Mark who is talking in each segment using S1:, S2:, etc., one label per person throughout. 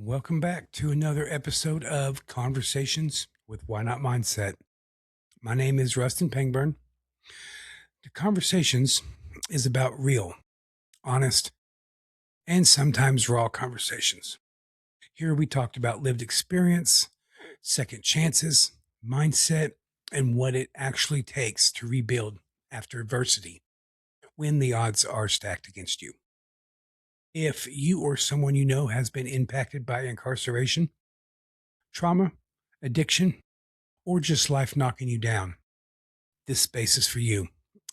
S1: Welcome back to another episode of Conversations with Why Not Mindset. My name is Rustin Pangburn. The Conversations is about real, honest, and sometimes raw conversations. Here we talked about lived experience, second chances, mindset, and what it actually takes to rebuild after adversity when the odds are stacked against you. If you or someone you know has been impacted by incarceration, trauma, addiction, or just life knocking you down, this space is for you.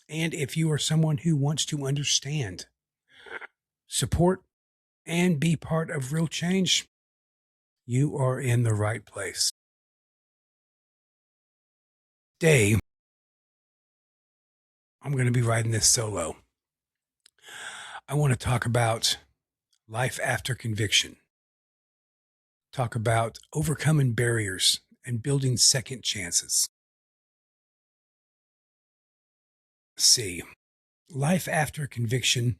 S1: And if you are someone who wants to understand, support, and be part of real change, you are in the right place. Today, I'm going to be riding this solo. I want to talk about life after conviction, talk about overcoming barriers and building second chances. See, life after conviction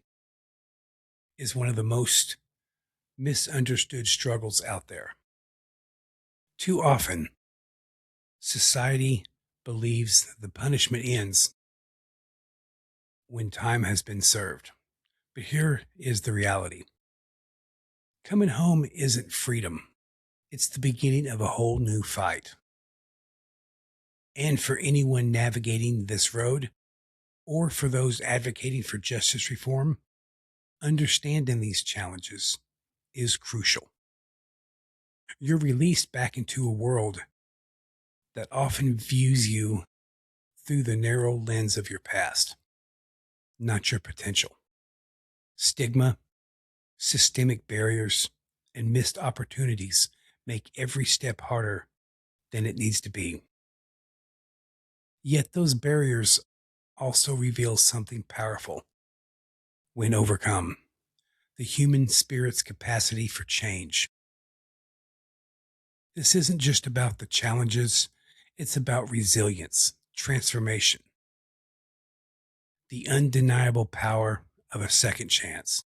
S1: is one of the most misunderstood struggles out there. Too often, society believes the punishment ends when time has been served. But here is the reality. Coming home isn't freedom. It's the beginning of a whole new fight. And for anyone navigating this road, or for those advocating for justice reform, understanding these challenges is crucial. You're released back into a world that often views you through the narrow lens of your past, not your potential. Stigma, systemic barriers, and missed opportunities make every step harder than it needs to be. Yet those barriers also reveal something powerful when overcome: the human spirit's capacity for change. This isn't just about the challenges, it's about resilience, transformation, the undeniable power of a second chance.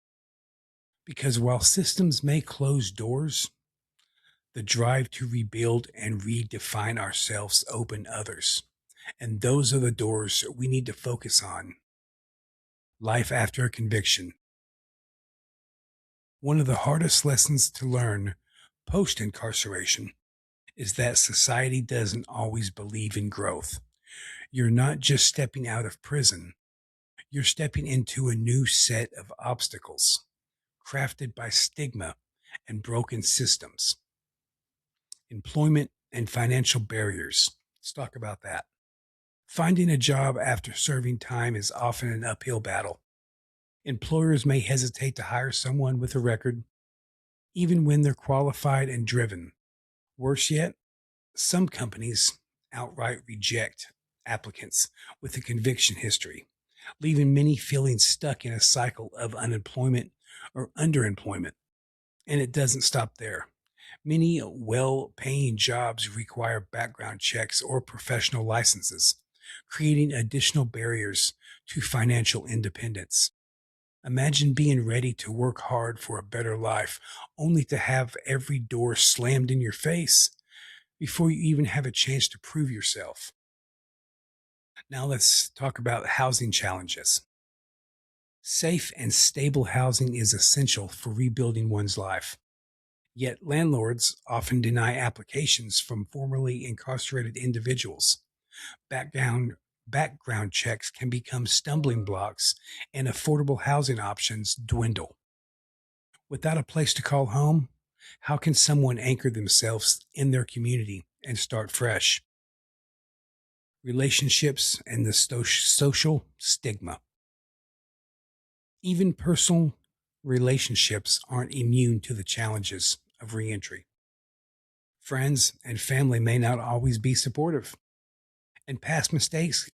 S1: Because while systems may close doors, the drive to rebuild and redefine ourselves open others. And those are the doors we need to focus on. Life after a conviction. One of the hardest lessons to learn post incarceration is that society doesn't always believe in growth. You're not just stepping out of prison, you're stepping into a new set of obstacles crafted by stigma and broken systems. Employment and financial barriers. Let's talk about that. Finding a job after serving time is often an uphill battle. Employers may hesitate to hire someone with a record, even when they're qualified and driven. Worse yet, some companies outright reject applicants with a conviction history, leaving many feeling stuck in a cycle of unemployment or underemployment. And it doesn't stop there. Many well paying jobs require background checks or professional licenses, creating additional barriers to financial independence. Imagine being ready to work hard for a better life, only to have every door slammed in your face before you even have a chance to prove yourself. Now let's talk about housing challenges. Safe and stable housing is essential for rebuilding one's life. Yet landlords often deny applications from formerly incarcerated individuals. Background, background checks can become stumbling blocks, and affordable housing options dwindle. Without a place to call home, how can someone anchor themselves in their community and start fresh? Relationships and the social stigma. Even personal relationships aren't immune to the challenges of reentry. Friends and family may not always be supportive, and past mistakes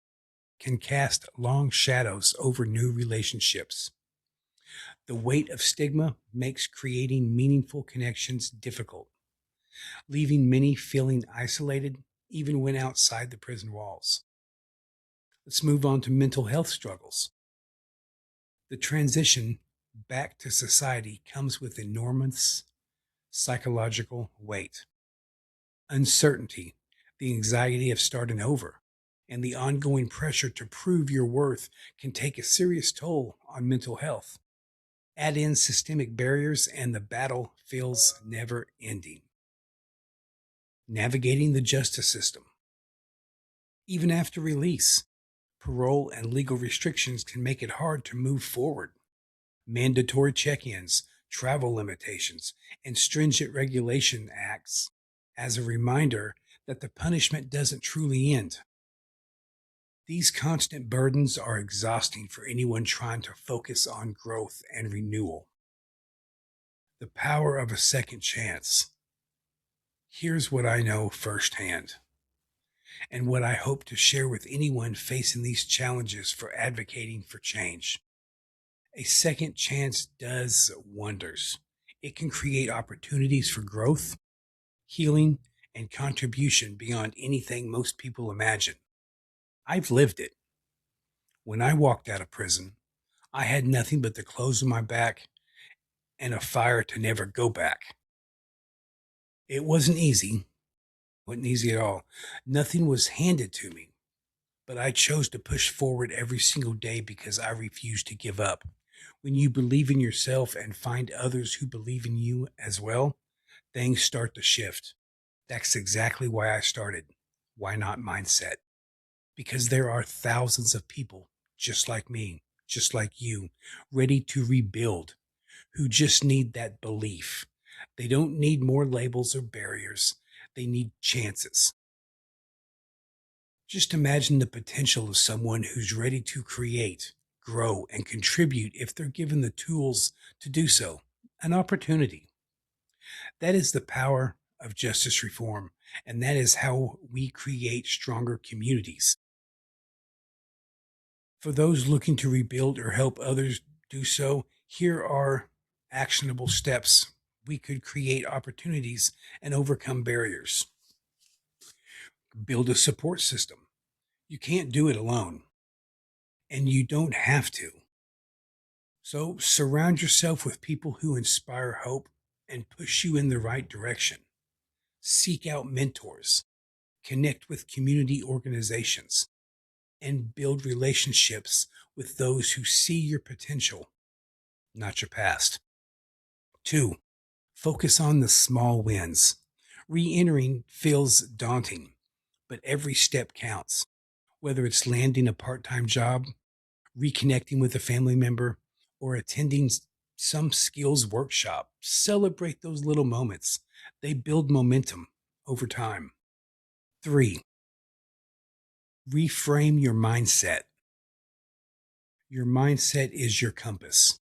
S1: can cast long shadows over new relationships. The weight of stigma makes creating meaningful connections difficult, leaving many feeling isolated even when outside the prison walls. Let's move on to mental health struggles. The transition back to society comes with enormous psychological weight, uncertainty, the anxiety of starting over, and the ongoing pressure to prove your worth can take a serious toll on mental health. Add in systemic barriers, and the battle feels never ending. Navigating the justice system. Even after release, parole and legal restrictions can make it hard to move forward. Mandatory check ins, travel limitations, and stringent regulation acts as a reminder that the punishment doesn't truly end. These constant burdens are exhausting for anyone trying to focus on growth and renewal. The power of a second chance. Here's what I know firsthand, and what I hope to share with anyone facing these challenges for advocating for change. A second chance does wonders. It can create opportunities for growth, healing, and contribution beyond anything most people imagine. I've lived it. When I walked out of prison, I had nothing but the clothes on my back and a fire to never go back. It wasn't easy at all. Nothing was handed to me, but I chose to push forward every single day because I refused to give up. When you believe in yourself and find others who believe in you as well, things start to shift. That's exactly why I started. Why not mindset? Because there are thousands of people just like me, just like you, ready to rebuild, who just need that belief. They don't need more labels or barriers, they need chances. Just imagine the potential of someone who's ready to create, grow, and contribute if they're given the tools to do so. An opportunity. That is the power of justice reform, and that is how we create stronger communities. For those looking to rebuild or help others do so, here are actionable steps we could create opportunities and overcome barriers. Build a support system. You can't do it alone, and you don't have to. So surround yourself with people who inspire hope and push you in the right direction. Seek out mentors, connect with community organizations, and build relationships with those who see your potential, not your past. 2. Focus on the small wins. Re entering feels daunting, but every step counts. Whether it's landing a part time job, reconnecting with a family member, or attending some skills workshop, celebrate those little moments. They build momentum over time. 3. Reframe your mindset. Your mindset is your compass.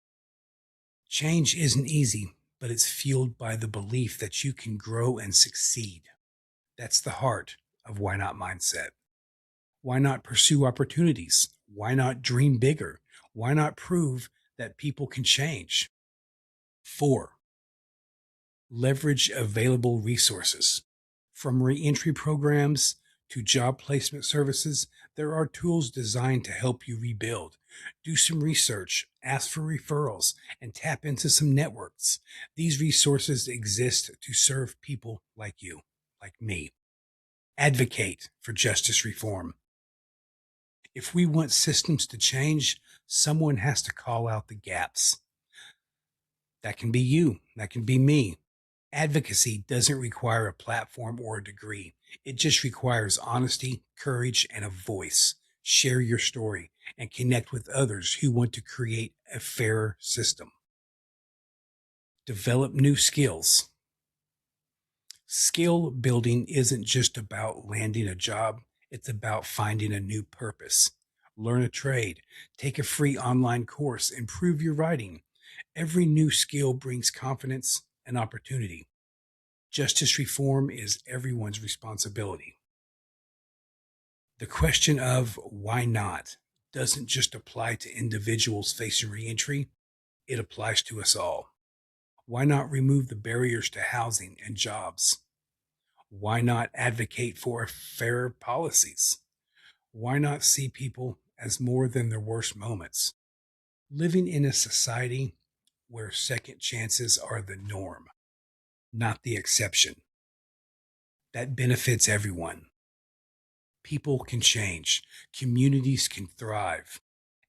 S1: Change isn't easy, but it's fueled by the belief that you can grow and succeed. That's the heart of why not mindset. Why not pursue opportunities? Why not dream bigger? Why not prove that people can change? 4. Leverage available resources. From reentry programs to job placement services, there are tools designed to help you rebuild. Do some research, ask for referrals, and tap into some networks. These resources exist to serve people like you, like me. Advocate for justice reform. If we want systems to change, someone has to call out the gaps. That can be you, that can be me. Advocacy doesn't require a platform or a degree. It just requires honesty, courage, and a voice. Share your story and connect with others who want to create a fairer system. Develop new skills. Skill building isn't just about landing a job, it's about finding a new purpose. Learn a trade, take a free online course, improve your writing. Every new skill brings confidence and opportunity. Justice reform is everyone's responsibility. The question of why not doesn't just apply to individuals facing reentry, it applies to us all. Why not remove the barriers to housing and jobs? Why not advocate for fairer policies? Why not see people as more than their worst moments? Living in a society where second chances are the norm not the exception. That benefits everyone. People can change, communities can thrive,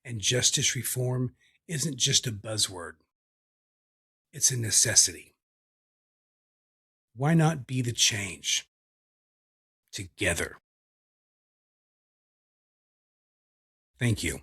S1: and justice reform isn't just a buzzword, it's a necessity. Why not be the change together? Thank you.